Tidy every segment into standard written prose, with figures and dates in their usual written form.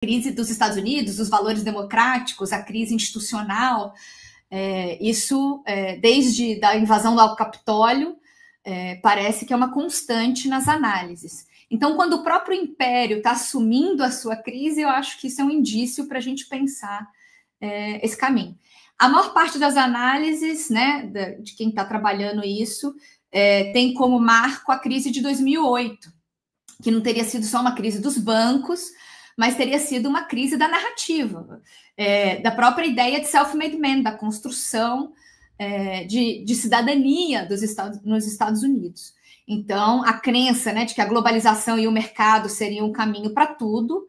crise dos Estados Unidos, os valores democráticos, a crise institucional, isso, desde a invasão ao Capitólio, parece que é uma constante nas análises. Então, quando o próprio império está assumindo a sua crise, eu acho que isso é um indício para a gente pensar esse caminho. A maior parte das análises, né, de quem está trabalhando isso, tem como marco a crise de 2008, que não teria sido só uma crise dos bancos, mas teria sido uma crise da narrativa, da própria ideia de self-made man, da construção de cidadania nos Estados Unidos. Então, a crença, né, de que a globalização e o mercado seriam um caminho para tudo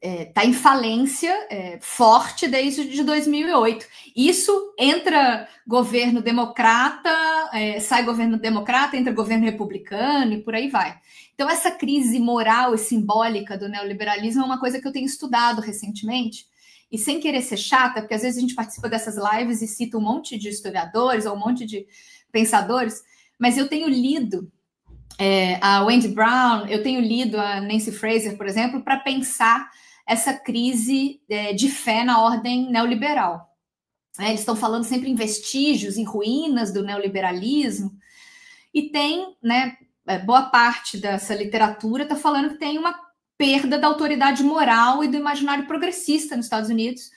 está em falência forte desde 2008. Isso entra governo democrata, sai governo democrata, entra governo republicano e por aí vai. Então, essa crise moral e simbólica do neoliberalismo é uma coisa que eu tenho estudado recentemente, e sem querer ser chata, porque às vezes a gente participa dessas lives e cita um monte de historiadores ou um monte de pensadores, mas eu tenho lido a Wendy Brown, eu tenho lido a Nancy Fraser, por exemplo, para pensar essa crise de fé na ordem neoliberal. Eles estão falando sempre em vestígios, em ruínas do neoliberalismo, e tem, né, boa parte dessa literatura está falando que tem uma perda da autoridade moral e do imaginário progressista nos Estados Unidos,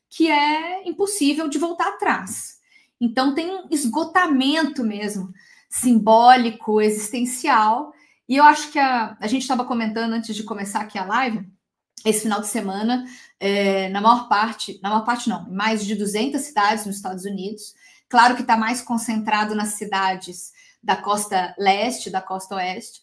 que é impossível de voltar atrás. Então tem um esgotamento mesmo, simbólico, existencial, e eu acho que a gente estava comentando antes de começar aqui a live, esse final de semana, na maior parte não, em mais de 200 cidades nos Estados Unidos, claro que está mais concentrado nas cidades da costa leste, da costa oeste,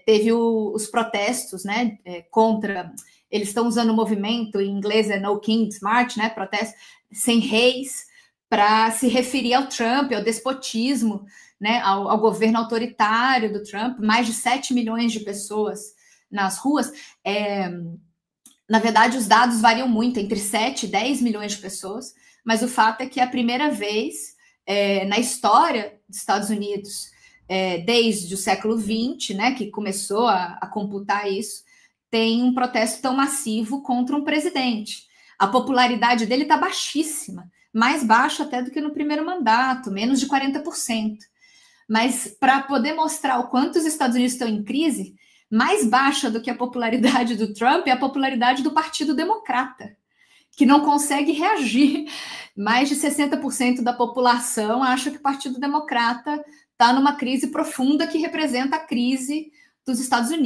teve os protestos, né, contra, eles estão usando o movimento, em inglês é No King's March, né, protesto sem reis, para se referir ao Trump, ao despotismo, né, ao governo autoritário do Trump, mais de 7 milhões de pessoas nas ruas. Na verdade, os dados variam muito, entre 7 e 10 milhões de pessoas, mas o fato é que é a primeira vez na história dos Estados Unidos, desde o século XX, né, que começou a computar isso, tem um protesto tão massivo contra um presidente. A popularidade dele está baixíssima, mais baixa até do que no primeiro mandato, menos de 40%. Mas para poder mostrar o quanto os Estados Unidos estão em crise, mais baixa do que a popularidade do Trump é a popularidade do Partido Democrata, que não consegue reagir. Mais de 60% da população acha que o Partido Democrata está numa crise profunda que representa a crise dos Estados Unidos.